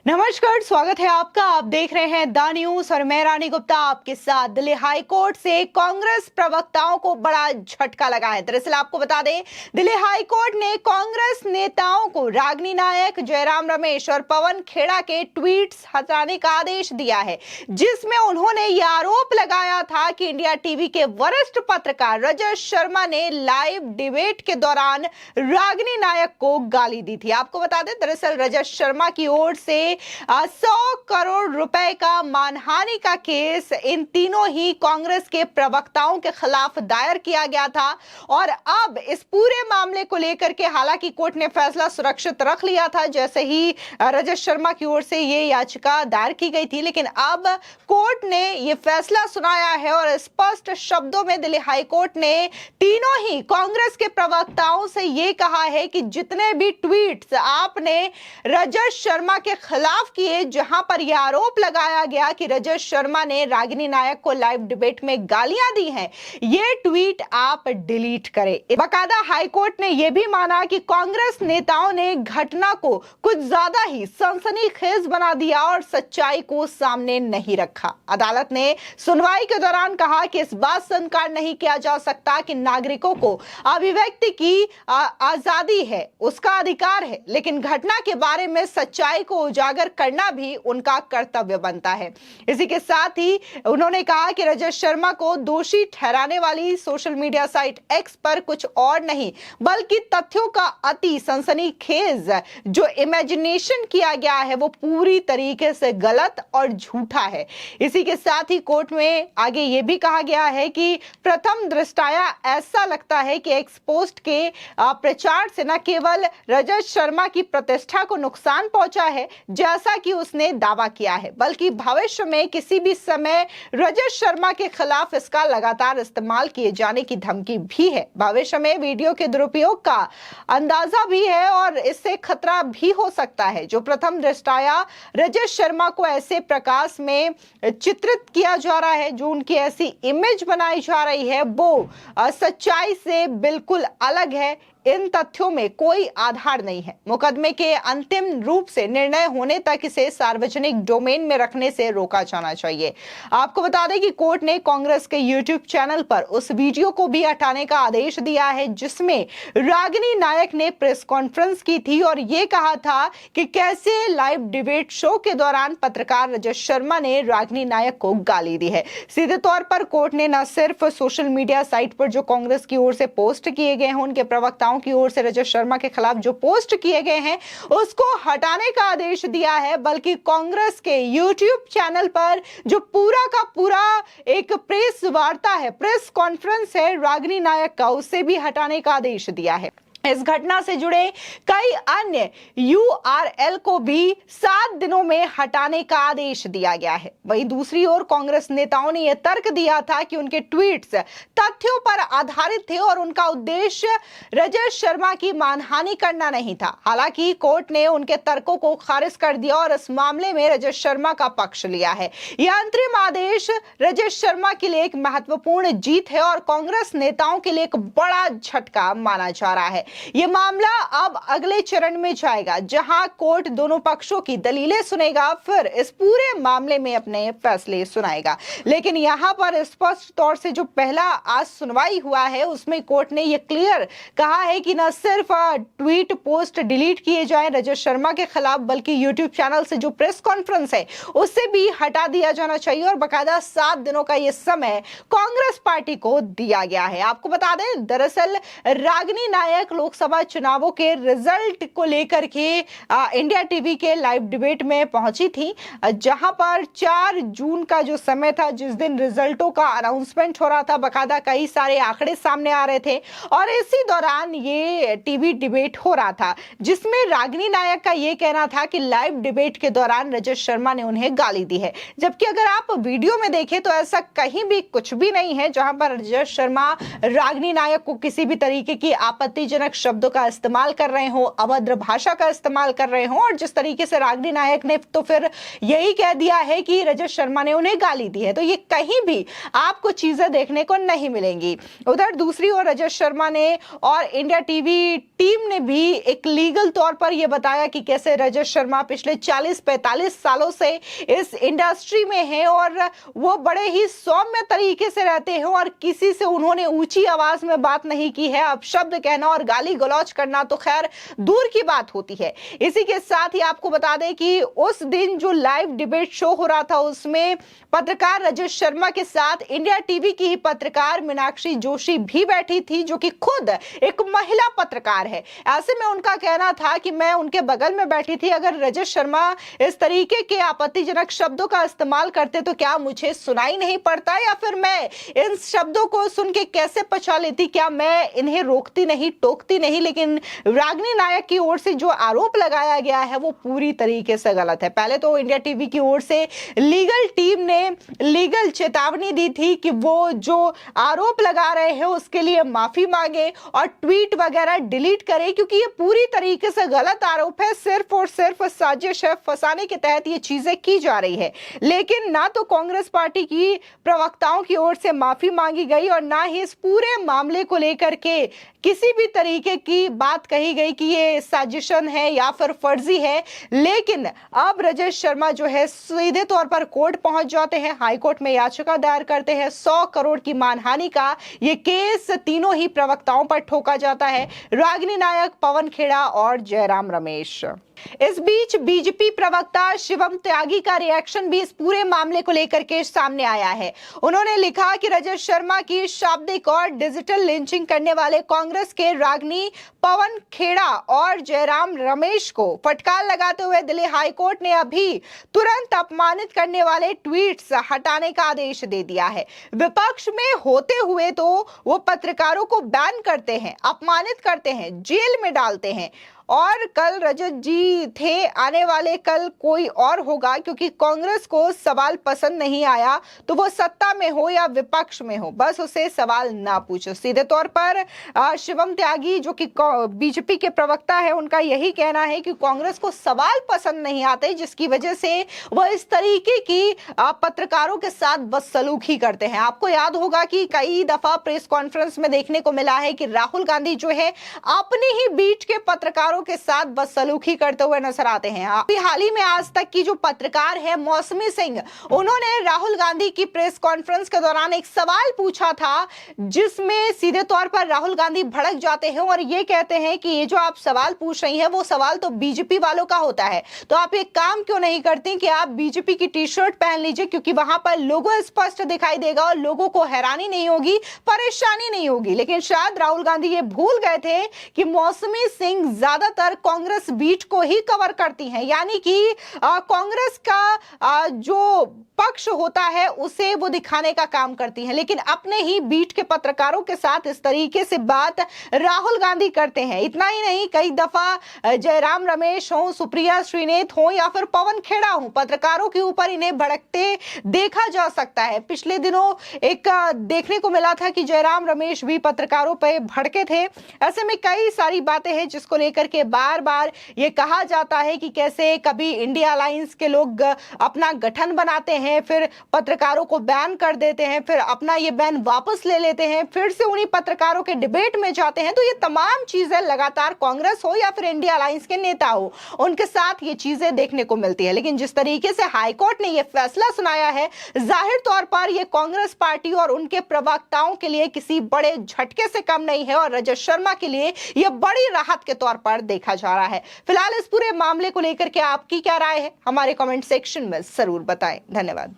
नमस्कार, स्वागत है आपका। आप देख रहे हैं द न्यूज और मैं रानी गुप्ता आपके साथ। दिल्ली हाई कोर्ट से कांग्रेस प्रवक्ताओं को बड़ा झटका लगा है। दरअसल आपको बता दें, दिल्ली हाई कोर्ट ने कांग्रेस नेताओं को रागिनी नायक, जयराम रमेश और पवन खेड़ा के ट्वीट्स हटाने का आदेश दिया है, जिसमें उन्होंने यह आरोप लगाया था कि इंडिया टीवी के वरिष्ठ पत्रकार रजत शर्मा ने लाइव डिबेट के दौरान रागिनी नायक को गाली दी थी। आपको बता दें, दरअसल रजत शर्मा की ओर से 100 करोड़ रुपए का मानहानि का केस इन तीनों ही कांग्रेस के प्रवक्ताओं के खिलाफ दायर किया गया था। और अब इस पूरे मामले को लेकर के हालांकि कोर्ट ने फैसला सुरक्षित रख लिया था जैसे ही रजत शर्मा की ओर से ये याचिका दायर की गई थी, लेकिन अब कोर्ट ने ये फैसला सुनाया है और स्पष्ट शब्दों में दिल्ली हाई कोर्ट ने तीनों ही कांग्रेस के प्रवक्ताओं से ये कहा है कि जितने भी ट्वीट्स आपने रजत शर्मा के खिलाफ किए, जहां पर यह आरोप लगाया गया कि रजत शर्मा ने रागिनी नायक को लाइव डिबेट में गालियां दी हैं, ये ट्वीट आप डिलीट करें। बाकायदा हाईकोर्ट ने यह भी माना कि कांग्रेस नेताओं ने घटना को कुछ ज्यादा ही सनसनीखेज बना दिया और सच्चाई को सामने नहीं रखा। अदालत ने सुनवाई के दौरान कहा कि इस बात से इनकार नहीं किया जा सकता कि नागरिकों को अभिव्यक्ति की आजादी है, उसका अधिकार है, लेकिन घटना के बारे में सच्चाई को उजागर करना भी उनका कर्तव्य बनता है। इसी के साथ ही उन्होंने कहा कि रजत शर्मा को दोषी ठहराने वाली सोशल मीडिया साइट एक्स पर कुछ और नहीं बल्कि तथ्यों का अति सनसनीखेज जो इमेजिनेशन किया गया है वो पूरी तरीके से गलत और झूठा है। इसी के साथ ही कोर्ट में आगे ये भी कहा गया है कि प्रथम दृष्टया ऐसा लगता है कि एक्स पोस्ट के प्रचार से न केवल रजत शर्मा की प्रतिष्ठा को नुकसान पहुंचा है जैसा कि उसने दावा किया है, बल्कि भविष्य में किसी भी समय रजत शर्मा के खिलाफ इसका लगातार इस्तेमाल किए जाने की धमकी भी है। भविष्य में वीडियो के दुरुपयोग का अंदाजा भी है और इससे खतरा भी हो सकता है। जो प्रथम दृष्टया रजत शर्मा को ऐसे प्रकाश में चित्रित किया जा रहा है, जो उनकी ऐसी इमेज बनाई जा रही है, वो सच्चाई से बिल्कुल अलग है। इन तथ्यों में कोई आधार नहीं है। मुकदमे के अंतिम रूप से निर्णय होने तक इसे सार्वजनिक डोमेन में रखने से रोका जाना चाहिए। आपको बता दें कि कोर्ट ने कांग्रेस के यूट्यूब चैनल पर उस वीडियो को भी हटाने का आदेश दिया है जिसमें रागिनी नायक ने प्रेस कॉन्फ्रेंस की थी और यह कहा था कि कैसे लाइव डिबेट शो के दौरान पत्रकार रजत शर्मा ने रागिनी नायक को गाली दी है। सीधे तौर पर कोर्ट ने न सिर्फ सोशल मीडिया साइट पर जो कांग्रेस की ओर से पोस्ट किए गए हैं, उनके प्रवक्ताओं की ओर से रजत शर्मा के खिलाफ जो पोस्ट किए गए हैं उसको हटाने का आदेश दिया है, बल्कि कांग्रेस के यूट्यूब चैनल पर जो पूरा का पूरा एक प्रेस वार्ता है, प्रेस कॉन्फ्रेंस है रागिनी नायक का, उसे भी हटाने का आदेश दिया है। इस घटना से जुड़े कई अन्य यूआरएल को भी 7 दिनों में हटाने का आदेश दिया गया है। वहीं दूसरी ओर कांग्रेस नेताओं ने यह तर्क दिया था कि उनके ट्वीट्स तथ्यों पर आधारित थे और उनका उद्देश्य रजत शर्मा की मानहानि करना नहीं था। हालांकि कोर्ट ने उनके तर्कों को खारिज कर दिया और इस मामले में रजत शर्मा का पक्ष लिया है। यह अंतरिम आदेश रजत शर्मा के लिए एक महत्वपूर्ण जीत है और कांग्रेस नेताओं के लिए एक बड़ा झटका माना जा रहा है। यह मामला अब अगले चरण में जाएगा जहां कोर्ट दोनों पक्षों की दलीलें सुनेगा, फिर इस पूरे मामले में अपने फैसले सुनाएगा। लेकिन यहां पर स्पष्ट तौर से जो पहला आज सुनवाई हुआ है उसमें कोर्ट ने यह क्लियर कहा है कि न सिर्फ ट्वीट पोस्ट डिलीट किए जाए रजत शर्मा के खिलाफ, बल्कि यूट्यूब चैनल से जो प्रेस कॉन्फ्रेंस है उससे भी हटा दिया जाना चाहिए और बाकायदा 7 दिनों का यह समय कांग्रेस पार्टी को दिया गया है। आपको बता दें, दरअसल रागिनी नायक लोकसभा चुनावों के रिजल्ट को लेकर के इंडिया टीवी के लाइव डिबेट में पहुंची थी, जहां पर 4 जून का जो समय था जिस दिन रिजल्टों का अनाउंसमेंट हो रहा था, बकायदा कई सारे आंकड़े सामने आ रहे थे और इसी दौरान ये टीवी डिबेट हो रहा था जिसमें रागिनी नायक का ये कहना था कि लाइव डिबेट के दौरान रजत शर्मा ने उन्हें गाली दी है। जबकि अगर आप वीडियो में देखें तो ऐसा कहीं भी कुछ भी नहीं है जहां पर रजत शर्मा रागिनी नायक को किसी भी तरीके की आपत्तिजनक आपत्तिजनक शब्दों का इस्तेमाल कर रहे हो, अभद्र भाषा का इस्तेमाल कर रहे हो, और जिस तरीके से रागिनी नायक ने तो फिर यही कह दिया है कि रजत शर्मा ने उन्हें गाली दी है, तो ये कहीं भी आपको चीजें देखने को नहीं मिलेंगी। उधर दूसरी ओर रजत शर्मा ने और इंडिया टीवी टीम ने भी एक लीगल तौर पर यह बताया कि कैसे रजत शर्मा पिछले 40-45 सालों से इस इंडस्ट्री में हैं और वो बड़े ही सौम्य तरीके से रहते हैं और किसी से उन्होंने ऊंची आवाज में बात नहीं की है। अब शब्द कहना और गाली गलौज करना तो खैर दूर की बात होती है। इसी के साथ ही आपको बता दें कि उस दिन जो लाइव डिबेट शो हो रहा था उसमें पत्रकार रजत शर्मा के साथ इंडिया टीवी की ही पत्रकार मीनाक्षी जोशी भी बैठी थी, जो कि खुद एक महिला पत्रकार है। ऐसे में उनका कहना था कि मैं उनके बगल में बैठी थी, अगर रजत शर्मा इस तरीके के आपत्तिजनक शब्दों का इस्तेमाल करते तो क्या मुझे सुनाई नहीं पड़ता, या फिर मैं इन शब्दों को सुन के कैसे पचा लेती, क्या मैं इन्हें रोकती नहीं, टोकती नहीं। लेकिन रागिनी नायक की ओर से जो आरोप लगाया गया है वो पूरी तरीके से गलत है। पहले तो इंडिया टीवी की ओर से लीगल टीम ने लीगल चेतावनी दी थी कि वो जो आरोप लगा रहे हैं उसके लिए माफी मांगे और ट्वीट वगैरह डिलीट करें, क्योंकि ये पूरी तरीके से गलत आरोप है। सिर्फ और सिर्फ साजिश है, फंसाने के तहत ये चीजें की जा रही है। लेकिन ना तो कांग्रेस पार्टी की प्रवक्ताओं की ओर से माफी मांगी गई और ना ही इस पूरे मामले को लेकर के किसी भी तरीके की बात कही गई कि ये साजिशन है या फिर फर्जी है। लेकिन अब रजत शर्मा जो है सीधे तौर पर कोर्ट पहुंच जाते हैं, हाई कोर्ट में याचिका दायर करते हैं। 100 करोड़ की मानहानि का ये केस तीनों ही प्रवक्ताओं पर ठोका जाता है, रागिनी नायक, पवन खेड़ा और जयराम रमेश। इस बीच बीजेपी प्रवक्ता शिवम त्यागी का रिएक्शन भी इस पूरे मामले को लेकर के सामने आया है। उन्होंने लिखा कि रजत शर्मा की शाब्दिक और डिजिटल लिंचिंग करने वाले कांग्रेस के रागिनी, पवन खेड़ा और जयराम रमेश को फटकार लगाते हुए दिल्ली हाई कोर्ट ने अभी तुरंत अपमानित करने वाले ट्वीट्स हटाने का आदेश दे दिया है। विपक्ष में होते हुए तो वो पत्रकारों को बैन करते हैं, अपमानित करते हैं, जेल में डालते हैं, और कल रजत जी थे, आने वाले कल कोई और होगा, क्योंकि कांग्रेस को सवाल पसंद नहीं आया तो वो सत्ता में हो या विपक्ष में हो, बस उसे सवाल ना पूछो। सीधे तौर पर शिवम त्यागी जो कि बीजेपी के प्रवक्ता है, उनका यही कहना है कि कांग्रेस को सवाल पसंद नहीं आते, जिसकी वजह से वह इस तरीके की पत्रकारों के साथ बदसलूकी करते हैं। आपको याद होगा कि कई दफा प्रेस कॉन्फ्रेंस में देखने को मिला है कि राहुल गांधी जो है अपने ही बीच के पत्रकारों के साथ बदसलूकी करते हुए नजर आते हैं। अभी हाल ही में आज तक की जो पत्रकार है मौसमी सिंह, उन्होंने राहुल गांधी की प्रेस कॉन्फ्रेंस के दौरान एक सवाल पूछा था, जिसमें सीधे तौर पर राहुल गांधी भड़क जाते हैं और ये कहते हैं कि ये जो आप सवाल पूछ रही हैं वो सवाल तो बीजेपी वालों का होता है, तो आप एक काम क्यों नहीं करती कि आप बीजेपी की टी शर्ट पहन लीजिए, क्योंकि वहां पर लोगो स्पष्ट दिखाई देगा और लोगों को हैरानी नहीं होगी, परेशानी नहीं होगी। लेकिन शायद राहुल गांधी ये भूल गए थे कि मौसमी सिंह ज्यादातर कांग्रेस बीट को ही कवर करती हैं, यानी कि कांग्रेस का जो पक्ष होता है उसे वो दिखाने का काम करती हैं, लेकिन अपने ही बीट के पत्रकारों के साथ इस तरीके से बात राहुल गांधी करते हैं। इतना ही नहीं, कई दफा जयराम रमेश हो, सुप्रिया श्रीनेत हो या फिर पवन खेड़ा हो, पत्रकारों के ऊपर इन्हें भड़कते देखा जा सकता है। पिछले दिनों एक देखने को मिला था कि जयराम रमेश भी पत्रकारों पर भड़के थे। ऐसे में कई सारी बातें हैं जिसको लेकर के बार बार ये कहा जाता है कि कैसे कभी इंडिया अलायंस के लोग अपना गठन बनाते हैं, फिर पत्रकारों को बैन कर देते हैं, फिर अपना ये बैन वापस ले लेते हैं, फिर से उन्हीं पत्रकारों के डिबेट में जाते हैं। तो ये तमाम चीजें लगातार कांग्रेस हो या फिर इंडिया अलायंस के नेता हो, उनके साथ ये चीजें देखने को मिलती है। लेकिन जिस तरीके से हाईकोर्ट ने ये फैसला सुनाया है, जाहिर तौर पर ये कांग्रेस पार्टी और उनके प्रवक्ताओं के लिए किसी बड़े झटके से कम नहीं है और रजत शर्मा के लिए यह बड़ी राहत के तौर पर देखा जा रहा है। फिलहाल इस पूरे मामले को लेकर के आपकी क्या राय है, हमारे कमेंट सेक्शन में जरूर बताएं। धन्यवाद।